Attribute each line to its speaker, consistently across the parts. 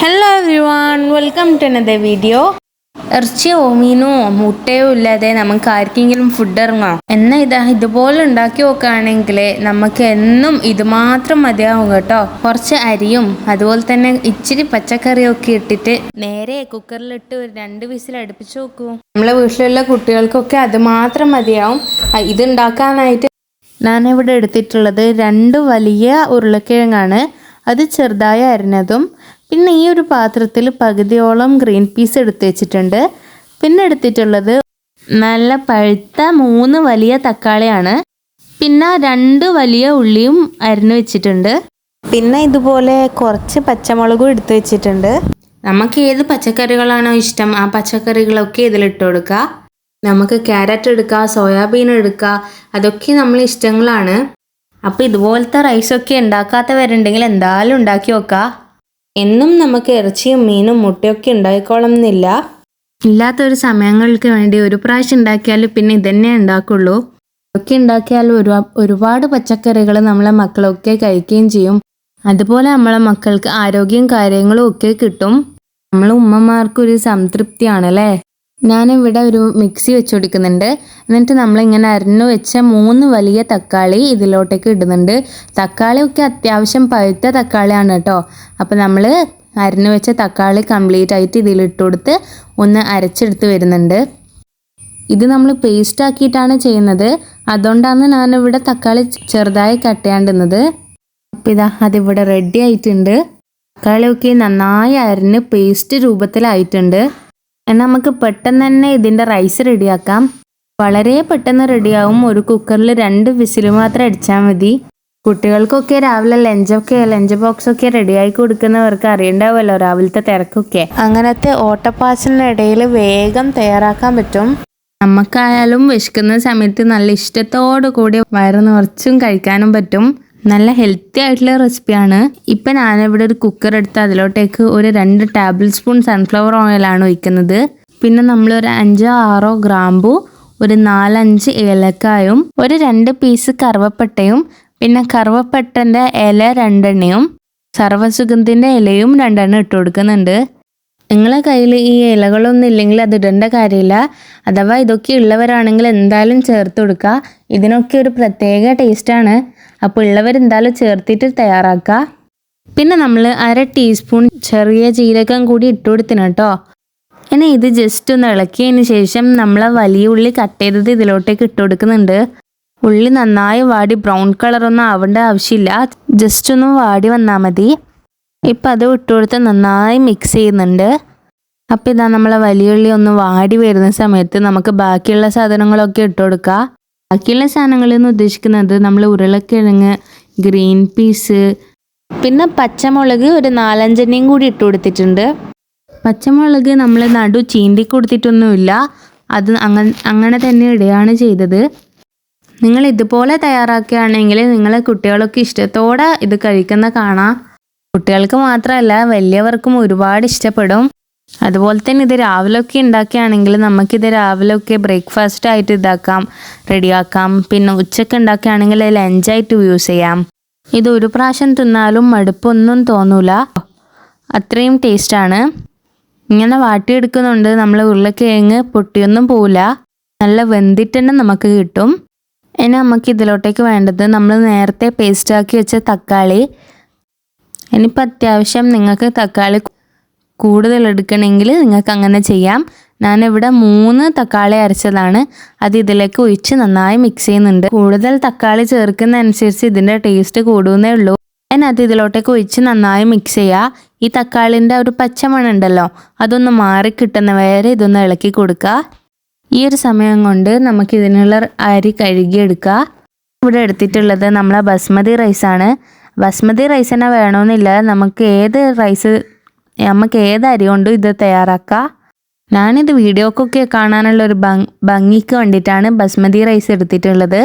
Speaker 1: Hello everyone, welcome to another video. ഇറച്ചിയോ മീനോ മുട്ടയോ ഇല്ലാതെ നമുക്ക് ആർക്കെങ്കിലും ഫുഡ് ഇറങ്ങാം എന്നാൽ ഇതുപോലെ ഉണ്ടാക്കി നോക്കുകയാണെങ്കിൽ നമുക്ക് എന്നും ഇത് മാത്രം മതിയാവും കേട്ടോ. കുറച്ച് അരിയും അതുപോലെ തന്നെ ഇച്ചിരി പച്ചക്കറിയൊക്കെ ഇട്ടിട്ട് നേരെ കുക്കറിലിട്ട് ഒരു 2 വിസിൽ അടുപ്പിച്ച് നോക്കൂ. നമ്മളെ വീട്ടിലുള്ള കുട്ടികൾക്കൊക്കെ അത് മാത്രം മതിയാവും. ഇത് ഉണ്ടാക്കാനായിട്ട് ഞാനിവിടെ എടുത്തിട്ടുള്ളത് 2 വലിയ ഉരുളക്കിഴങ്ങാണ്. അത് ചെറുതായി അരിഞ്ഞതും, പിന്നെ ഈ ഒരു പാത്രത്തിൽ പകുതിയോളം ഗ്രീൻ പീസ് എടുത്ത് വെച്ചിട്ടുണ്ട്. പിന്നെ എടുത്തിട്ടുള്ളത് നല്ല പഴുത്ത 3 വലിയ തക്കാളിയാണ്. പിന്നെ 2 വലിയ ഉള്ളിയും അരിഞ്ഞു വെച്ചിട്ടുണ്ട്. പിന്നെ ഇതുപോലെ കുറച്ച് പച്ചമുളകും എടുത്ത് വെച്ചിട്ടുണ്ട്. നമുക്ക് ഏത് പച്ചക്കറികളാണോ ഇഷ്ടം ആ പച്ചക്കറികളൊക്കെ ഇതിലിട്ട് കൊടുക്കുക. നമുക്ക് ക്യാരറ്റ് എടുക്കുക, സോയാബീൻ എടുക്കുക, അതൊക്കെ നമ്മളെ ഇഷ്ടങ്ങളാണ്. അപ്പോൾ ഇതുപോലത്തെ റൈസൊക്കെ ഉണ്ടാക്കാത്തവരുണ്ടെങ്കിൽ എന്തായാലും ഉണ്ടാക്കി നോക്കുക. എന്നും നമുക്ക് ഇറച്ചിയും മീനും മുട്ടയൊക്കെ ഉണ്ടായിക്കോളം എന്നില്ല. ഇല്ലാത്തൊരു സമയങ്ങൾക്ക് വേണ്ടി ഒരു പ്രാവശ്യം ഉണ്ടാക്കിയാൽ പിന്നെ ഇതന്നെ ഉണ്ടാക്കുള്ളൂ. ഒക്കെ ഉണ്ടാക്കിയാൽ ഒരുപാട് പച്ചക്കറികൾ നമ്മളെ മക്കളൊക്കെ കഴിക്കുകയും ചെയ്യും. അതുപോലെ നമ്മളെ മക്കൾക്ക് ആരോഗ്യം കാര്യങ്ങളും ഒക്കെ കിട്ടും. നമ്മളെ ഉമ്മമാർക്കൊരു സംതൃപ്തിയാണല്ലേ. ഞാനിവിടെ ഒരു മിക്സി വെച്ച് കൊടുക്കുന്നുണ്ട്. എന്നിട്ട് നമ്മളിങ്ങനെ അരിഞ്ഞു വെച്ച 3 വലിയ തക്കാളി ഇതിലോട്ടേക്ക് ഇടുന്നുണ്ട്. തക്കാളിയൊക്കെ അത്യാവശ്യം പഴുത്ത തക്കാളിയാണ് കേട്ടോ. അപ്പോൾ നമ്മൾ അരിഞ്ഞു വെച്ച തക്കാളി കംപ്ലീറ്റ് ആയിട്ട് ഇതിലിട്ട് കൊടുത്ത് ഒന്ന് അരച്ചെടുത്ത് വരുന്നുണ്ട്. ഇത് നമ്മൾ പേസ്റ്റ് ആക്കിയിട്ടാണ് ചെയ്യുന്നത്. അതുകൊണ്ടാണ് ഞാനിവിടെ തക്കാളി ചെറുതായി കട്ട് ചെയ്യാണ്ടുന്നത്. അപ്പോൾ അതിവിടെ റെഡി ആയിട്ടുണ്ട്. തക്കാളിയൊക്കെ നന്നായി അരിഞ്ഞ് പേസ്റ്റ് രൂപത്തിലായിട്ടുണ്ട്. എന്നാൽ നമുക്ക് പെട്ടെന്ന് തന്നെ ഇതിൻ്റെ റൈസ് റെഡിയാക്കാം. വളരെ പെട്ടെന്ന് റെഡിയാവും. ഒരു കുക്കറിൽ 2 വിസിൽ മാത്രം അടിച്ചാൽ മതി. കുട്ടികൾക്കൊക്കെ രാവിലെ ലഞ്ച് ബോക്സൊക്കെ റെഡിയായി കൊടുക്കുന്നവർക്ക് അറിയണ്ടാവുമല്ലോ രാവിലത്തെ തിരക്കൊക്കെ. അങ്ങനത്തെ ഓട്ടപ്പാച്ചിലിനിടയിൽ വേഗം തയ്യാറാക്കാൻ പറ്റും. നമുക്കായാലും വിശക്കുന്ന സമയത്ത് നല്ല ഇഷ്ടത്തോടു കൂടി വയറ് നിറച്ചും കഴിക്കാനും പറ്റും. നല്ല ഹെൽത്തി ആയിട്ടുള്ള റെസിപ്പിയാണ്. ഇപ്പം ഞാനിവിടെ ഒരു കുക്കർ എടുത്ത് അതിലോട്ടേക്ക് ഒരു 2 ടേബിൾ സ്പൂൺ സൺഫ്ലവർ ഓയിലാണ് ഒഴിക്കുന്നത്. പിന്നെ നമ്മളൊരു 5-6 ഗ്രാമ്പു, ഒരു 4-5 ഏലക്കായും, ഒരു 2 പീസ് കറുവപ്പട്ടയും, പിന്നെ കറുവപ്പട്ടൻ്റെ ഇല 2 എണ്ണയും, സർവ്വസുഗന്ധിൻ്റെ ഇലയും 2 എണ്ണം ഇട്ട് കൊടുക്കുന്നുണ്ട്. നിങ്ങളെ കയ്യിൽ ഈ ഇലകളൊന്നും ഇല്ലെങ്കിൽ അത് ഇടേണ്ട കാര്യമില്ല. അഥവാ ഇതൊക്കെ ഉള്ളവരാണെങ്കിൽ എന്തായാലും ചേർത്ത് കൊടുക്കുക. ഇതിനൊക്കെ ഒരു പ്രത്യേക ടേസ്റ്റാണ്. അപ്പോൾ ഉള്ളവരെന്തായാലും ചേർത്തിട്ട് തയ്യാറാക്കുക. പിന്നെ നമ്മൾ 1/2 ടീസ്പൂൺ ചെറിയ ജീരകം കൂടി ഇട്ട് കൊടുത്തിന് കേട്ടോ. ഇനി ഇത് ജസ്റ്റ് ഒന്ന് ഇളക്കിയതിന് ശേഷം നമ്മൾ വലിയ ഉള്ളി കട്ട് ചെയ്തത് ഇതിലോട്ടേക്ക് ഇട്ട് കൊടുക്കുന്നുണ്ട്. ഉള്ളി നന്നായി വാടി ബ്രൗൺ കളറൊന്നും ആവേണ്ട ആവശ്യമില്ല. ജസ്റ്റ് ഒന്ന് വാടി വന്നാൽ മതി. ഇപ്പം അത് ഇട്ട് കൊടുത്ത് നന്നായി മിക്സ് ചെയ്യുന്നുണ്ട്. അപ്പോൾ നമ്മളെ വലിയ ഉള്ളി ഒന്ന് വാടി വരുന്ന സമയത്ത് നമുക്ക് ബാക്കിയുള്ള സാധനങ്ങളൊക്കെ ഇട്ട് കൊടുക്കുക. ബാക്കിയുള്ള സാധനങ്ങളെന്ന് ഉദ്ദേശിക്കുന്നത് നമ്മൾ ഉരുളക്കിഴങ്ങ്, ഗ്രീൻ പീസ്, പിന്നെ പച്ചമുളക് ഒരു 4-5 എണ്ണയും കൂടി ഇട്ട് കൊടുത്തിട്ടുണ്ട്. പച്ചമുളക് നമ്മൾ നടു ചീന്തി കൊടുത്തിട്ടൊന്നുമില്ല. അത് അങ്ങനെ തന്നെ ഇടുകയാണ് ചെയ്തത്. നിങ്ങൾ ഇതുപോലെ തയ്യാറാക്കുകയാണെങ്കിൽ നിങ്ങളെ കുട്ടികളൊക്കെ ഇഷ്ടത്തോടെ ഇത് കഴിക്കുന്ന കാണാം. കുട്ടികൾക്ക് മാത്രമല്ല വലിയവർക്കും ഒരുപാട് ഇഷ്ടപ്പെടും. അതുപോലെ തന്നെ ഇത് രാവിലെയൊക്കെ ഉണ്ടാക്കുകയാണെങ്കിൽ നമുക്കിത് രാവിലെയൊക്കെ ബ്രേക്ക്ഫാസ്റ്റ് ആയിട്ട് റെഡിയാക്കാം. പിന്നെ ഉച്ചയ്ക്ക് ഉണ്ടാക്കുകയാണെങ്കിൽ ലഞ്ചായിട്ട് യൂസ് ചെയ്യാം. ഇത് ഒരു പ്രാവശ്യം തിന്നാലും മടുപ്പൊന്നും തോന്നൂല. അത്രയും ടേസ്റ്റാണ്. ഇങ്ങനെ വാട്ടിയെടുക്കുന്നുണ്ട് നമ്മൾ ഉരുളക്കിഴങ്ങ് പൊട്ടിയൊന്നും പോവില്ല. നല്ല വെന്തിട്ട് തന്നെ നമുക്ക് കിട്ടും. ഇനി നമുക്ക് ഇതിലോട്ടേക്ക് വേണ്ടത് നമ്മൾ നേരത്തെ പേസ്റ്റാക്കി വെച്ച തക്കാളി. ഇനിയിപ്പോൾ അത്യാവശ്യം നിങ്ങൾക്ക് തക്കാളി കൂടുതൽ എടുക്കണമെങ്കിൽ നിങ്ങൾക്ക് അങ്ങനെ ചെയ്യാം. ഞാനിവിടെ 3 തക്കാളി അരച്ചതാണ്. അത് ഇതിലേക്ക് ഒഴിച്ച് നന്നായി മിക്സ് ചെയ്യുന്നുണ്ട്. കൂടുതൽ തക്കാളി ചേർക്കുന്നതനുസരിച്ച് ഇതിൻ്റെ ടേസ്റ്റ് കൂടുന്നേ ഉള്ളൂ. അത് ഇതിലോട്ടേക്ക് ഒഴിച്ച് നന്നായി മിക്സ് ചെയ്യുക. ഈ തക്കാളിൻ്റെ ഒരു പച്ചമണം ഉണ്ടല്ലോ അതൊന്ന് മാറി കിട്ടുന്ന വരെ ഇതൊന്ന് ഇളക്കി കൊടുക്കുക. ഈ ഒരു സമയം കൊണ്ട് നമുക്ക് ഇതിനുള്ള അരി കഴുകിയെടുക്കുക. ഇവിടെ എടുത്തിട്ടുള്ളത് നമ്മളെ ബസ്മതി റൈസാണ്. ബസ്മതി റൈസ് തന്നെ വേണമെന്നില്ല. നമുക്ക് ഏത് അരി കൊണ്ടും ഇത് തയ്യാറാക്കാം. ഞാനിത് വീഡിയോക്കൊക്കെ കാണാനുള്ളൊരു ഭംഗിക്ക് വേണ്ടിയിട്ടാണ് ബസ്മതി റൈസ് എടുത്തിട്ടുള്ളത്.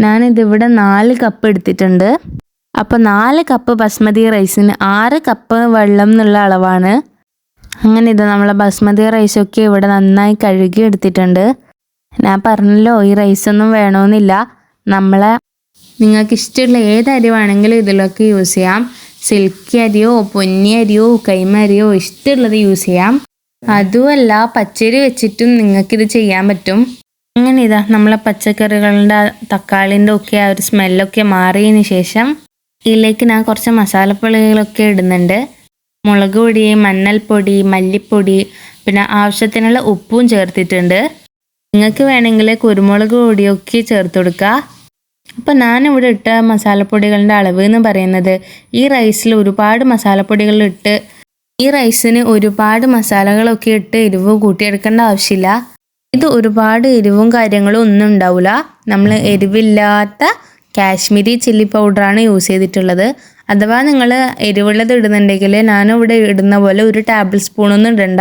Speaker 1: ഞാനിതിവിടെ 4 കപ്പ് എടുത്തിട്ടുണ്ട്. അപ്പോൾ 4 കപ്പ് ബസ്മതി റൈസിന് 6 കപ്പ് വെള്ളം എന്നുള്ള അളവാണ്. അങ്ങനെ ഇത് നമ്മളെ ബസ്മതി റൈസൊക്കെ ഇവിടെ നന്നായി കഴുകി എടുത്തിട്ടുണ്ട്. ഞാൻ പറഞ്ഞല്ലോ ഈ റൈസൊന്നും വേണമെന്നില്ല. നിങ്ങൾക്ക് ഇഷ്ടമുള്ള ഏത് അരി വേണമെങ്കിലും ഇതിലൊക്കെ യൂസ് ചെയ്യാം. സിൽക്കി അരിയോ പൊന്നി അരിയോ കൈമ അരിയോ ഇഷ്ടമുള്ളത് യൂസ് ചെയ്യാം. അതുമല്ല പച്ചരി വെച്ചിട്ടും നിങ്ങൾക്കിത് ചെയ്യാൻ പറ്റും. അങ്ങനെ ഇതാ നമ്മളെ പച്ചക്കറികളുടെ തക്കാളിൻ്റെ ഒക്കെ ആ ഒരു സ്മെല്ലൊക്കെ മാറിയതിന് ശേഷം ഇതിലേക്ക് ഞാൻ കുറച്ച് മസാലപ്പൊടികളൊക്കെ ഇടുന്നുണ്ട്. മുളക് പൊടി, മഞ്ഞൾപ്പൊടി, മല്ലിപ്പൊടി, പിന്നെ ആവശ്യത്തിനുള്ള ഉപ്പും ചേർത്തിട്ടുണ്ട്. നിങ്ങൾക്ക് വേണമെങ്കിൽ കുരുമുളക് പൊടിയൊക്കെ ചേർത്ത് കൊടുക്കുക. അപ്പോൾ ഞാനിവിടെ ഇട്ട മസാലപ്പൊടികളുടെ അളവ് എന്ന് പറയുന്നത് ഈ റൈസിൽ ഒരുപാട് മസാലപ്പൊടികൾ ഇട്ട് ഈ റൈസിന് ഒരുപാട് മസാലകളൊക്കെ ഇട്ട് എരിവ് കൂട്ടിയെടുക്കേണ്ട ആവശ്യമില്ല. ഇത് ഒരുപാട് എരിവും കാര്യങ്ങളും ഒന്നും ഉണ്ടാവില്ല. നമ്മൾ എരിവില്ലാത്ത കാശ്മീരി ചില്ലി പൗഡറാണ് യൂസ് ചെയ്തിട്ടുള്ളത്. അഥവാ നിങ്ങൾ എരിവുള്ളത് ഇടുന്നുണ്ടെങ്കിൽ ഞാനിവിടെ ഇടുന്ന പോലെ ഒരു ടേബിൾ സ്പൂണൊന്നും ഇടണ്ട,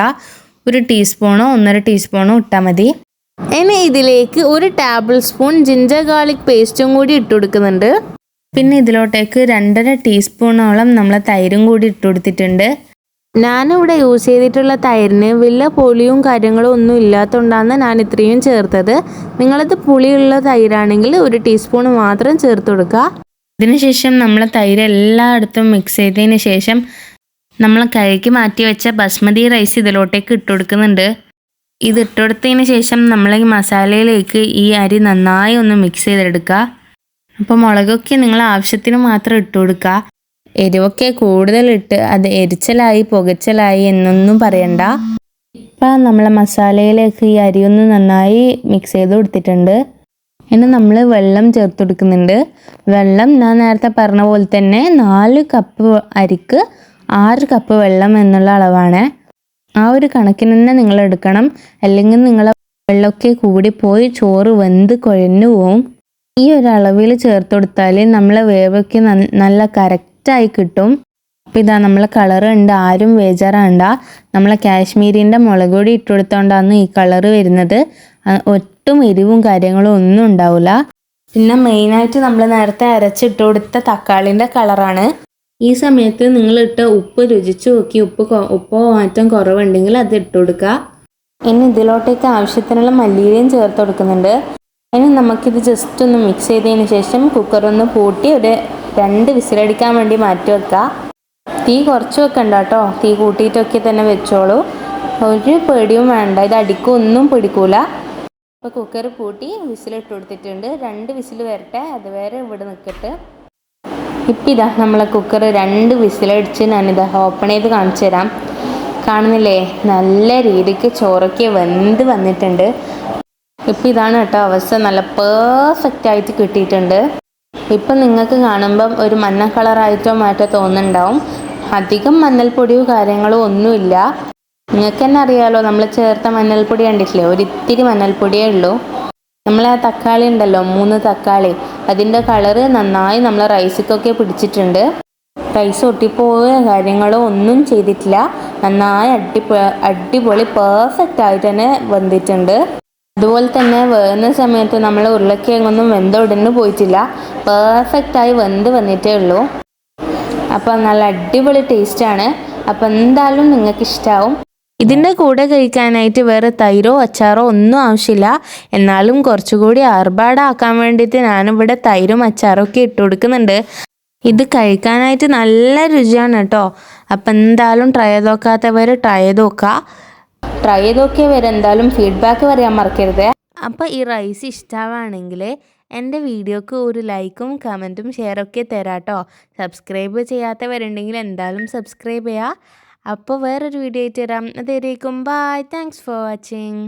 Speaker 1: ഒരു ടീസ്പൂണോ 1.5 ടീസ്പൂണോ ഇട്ടാൽ മതി. ഇനി ഇതിലേക്ക് ഒരു ടേബിൾ സ്പൂൺ ജിഞ്ചർ ഗാർലിക് പേസ്റ്റും കൂടി ഇട്ട് കൊടുക്കുന്നുണ്ട്. പിന്നെ ഇതിലോട്ടേക്ക് 2.5 ടീസ്പൂണോളം നമ്മൾ തൈരും കൂടി ഇട്ട് കൊടുത്തിട്ടുണ്ട്. ഞാനിവിടെ യൂസ് ചെയ്തിട്ടുള്ള തൈരിന് വലിയ പുളിയും കാര്യങ്ങളും ഒന്നും ഇല്ലാത്തതുകൊണ്ടാണ് ഞാൻ ഇത്രയും ചേർത്തത്. നിങ്ങളത് പുളിയുള്ള തൈരാണെങ്കിൽ 1 ടീസ്പൂൺ മാത്രം ചേർത്ത് കൊടുക്കുക. ഇതിനുശേഷം നമ്മൾ തൈര് എല്ലായിടത്തും മിക്സ് ചെയ്തതിന് ശേഷം നമ്മൾ കഴുകി മാറ്റി വെച്ച ബസ്മതി റൈസ് ഇതിലോട്ടേക്ക് ഇട്ട് കൊടുക്കുന്നുണ്ട്. ഇത് ഇട്ടുകൊടുത്തതിന് ശേഷം നമ്മൾ ഈ മസാലയിലേക്ക് ഈ അരി നന്നായി ഒന്ന് മിക്സ് ചെയ്തെടുക്കുക. അപ്പോൾ മുളകൊക്കെ നിങ്ങൾ ആവശ്യത്തിന് മാത്രം ഇട്ട് കൊടുക്കുക. എരിവൊക്കെ കൂടുതലിട്ട് അത് എരിച്ചലായി പുകച്ചലായി എന്നൊന്നും പറയണ്ട. ഇപ്പം നമ്മളെ മസാലയിലേക്ക് ഈ അരി ഒന്ന് നന്നായി മിക്സ് ചെയ്ത് കൊടുത്തിട്ടുണ്ട്. ഇനി നമ്മൾ വെള്ളം ചേർത്ത് കൊടുക്കുന്നുണ്ട്. വെള്ളം ഞാൻ നേരത്തെ പറഞ്ഞ പോലെ തന്നെ 4 കപ്പ് അരിക്ക് 6 കപ്പ് വെള്ളം എന്നുള്ള അളവാണ്. ആ ഒരു കണക്കിന് തന്നെ നിങ്ങൾ എടുക്കണം, അല്ലെങ്കിൽ നിങ്ങളെ വെള്ളമൊക്കെ കൂടിപ്പോയി ചോറ് വെന്ത് കുഴഞ്ഞു പോവും. ഈ ഒരു അളവിൽ ചേർത്ത് കൊടുത്താൽ നമ്മളെ വേവൊക്കെ നല്ല കറക്റ്റായി കിട്ടും. അപ്പോൾ ഇതാ നമ്മളെ കളറ് ഉണ്ട്, ആരും ബേജാറാണ്ട. നമ്മളെ കാശ്മീരിൻ്റെ മുളക് പൊടി ഇട്ട് കൊടുത്തോണ്ടാണ് ഈ കളറ് വരുന്നത്. ഒട്ടും എരിവും കാര്യങ്ങളും ഒന്നും ഉണ്ടാവില്ല. പിന്നെ മെയിനായിട്ട് നമ്മൾ നേരത്തെ അരച്ചിട്ട് കൊടുത്ത തക്കാളിൻ്റെ കളറാണ്. ഈ സമയത്ത് നിങ്ങളിട്ട് ഉപ്പ് രുചിച്ച് നോക്കി ഉപ്പോ മാറ്റം കുറവുണ്ടെങ്കിൽ അത് ഇട്ട് കൊടുക്കുക. ഇനി ഇതിലോട്ടേക്ക് ആവശ്യത്തിനുള്ള മല്ലിയിലയും ചേർത്ത് കൊടുക്കുന്നുണ്ട്. ഇനി നമുക്കിത് ജസ്റ്റ് ഒന്ന് മിക്സ് ചെയ്തതിന് ശേഷം കുക്കറൊന്ന് പൂട്ടി ഒരു 2 വിസിലടിക്കാൻ വേണ്ടി മാറ്റി വെക്കുക. തീ കുറച്ച് വെക്കണ്ട കേട്ടോ, തീ കൂട്ടിയിട്ടൊക്കെ തന്നെ വെച്ചോളൂ. ഒരു പേടിയും വേണ്ട, ഇത് അടിക്കൊന്നും പിടിക്കൂല. അപ്പോൾ കുക്കർ പൂട്ടി വിസിലിട്ട് കൊടുത്തിട്ടുണ്ട്. 2 വിസിൽ വരട്ടെ, അതുവരെ ഇവിടെ നിൽക്കട്ടെ. ഇപ്പം ഇതാ നമ്മളെ കുക്കർ 2 വിസിലടിച്ച് ഞാനിതാ ഓപ്പൺ ചെയ്ത് കാണിച്ചു തരാം. കാണുന്നില്ലേ, നല്ല രീതിക്ക് ചോറൊക്കെ വെന്ത് വന്നിട്ടുണ്ട്. ഇപ്പം ഇതാണ് കേട്ടോ അവസ്ഥ, നല്ല പെർഫെക്റ്റ് ആയിട്ട് കിട്ടിയിട്ടുണ്ട്. ഇപ്പം നിങ്ങൾക്ക് കാണുമ്പം ഒരു മഞ്ഞ കളറായിട്ടോ മാറ്റോ തോന്നുന്നുണ്ടാവും. അധികം മഞ്ഞൾപ്പൊടിയോ കാര്യങ്ങളോ ഒന്നുമില്ല. നിങ്ങൾക്ക് തന്നെ അറിയാലോ, നമ്മൾ ചേർത്ത മഞ്ഞൾപ്പൊടി കണ്ടിട്ടില്ലേ, ഒരിത്തിരി മഞ്ഞൾപ്പൊടിയേ ഉള്ളൂ. നമ്മളെ ആ തക്കാളി ഉണ്ടല്ലോ, 3 തക്കാളി, അതിൻ്റെ കളറ് നന്നായി നമ്മളെ റൈസിക്കൊക്കെ പിടിച്ചിട്ടുണ്ട്. റൈസ് ഒട്ടിപ്പോവുക കാര്യങ്ങളോ ഒന്നും ചെയ്തിട്ടില്ല. നന്നായി അടിപൊളി പെർഫെക്റ്റ് ആയിട്ട് തന്നെ വെന്തിട്ടുണ്ട്. അതുപോലെ തന്നെ വേകുന്ന സമയത്ത് നമ്മൾ ഉരുളക്കിഴങ്ങൊന്നും വെന്തൊടഞ്ഞു പോയിട്ടില്ല, പെർഫെക്റ്റായി വെന്ത് വന്നിട്ടേ ഉള്ളൂ. അപ്പോൾ നല്ല അടിപൊളി ടേസ്റ്റാണ്. അപ്പോൾ എന്തായാലും നിങ്ങൾക്ക് ഇഷ്ടമാവും. ഇതിൻ്റെ കൂടെ കഴിക്കാനായിട്ട് വേറെ തൈരോ അച്ചാറോ ഒന്നും ആവശ്യമില്ല. എന്നാലും കുറച്ചുകൂടി ആർഭാടാക്കാൻ വേണ്ടിയിട്ട് ഞാനിവിടെ തൈരും അച്ചാറൊക്കെ ഇട്ട് കൊടുക്കുന്നുണ്ട്. ഇത് കഴിക്കാനായിട്ട് നല്ല രുചിയാണ് കേട്ടോ. അപ്പം എന്തായാലും ട്രൈ ചെയ്ത് നോക്കാത്തവർ ട്രൈ ചെയ്ത് നോക്കിയവർ എന്തായാലും ഫീഡ്ബാക്ക് പറയാൻ മറക്കരുത്. അപ്പോൾ ഈ റൈസ് ഇഷ്ടമാണെങ്കിൽ എൻ്റെ വീഡിയോക്ക് ഒരു ലൈക്കും കമൻറ്റും ഷെയറൊക്കെ തരാം കേട്ടോ. സബ്സ്ക്രൈബ് ചെയ്യാത്തവരുണ്ടെങ്കിൽ എന്തായാലും സബ്സ്ക്രൈബ് ചെയ്യുക. അപ്പോൾ വേറൊരു വീഡിയോ ആയിട്ട് തരാം. അതുവരേക്കും ബൈ. Thanks for watching.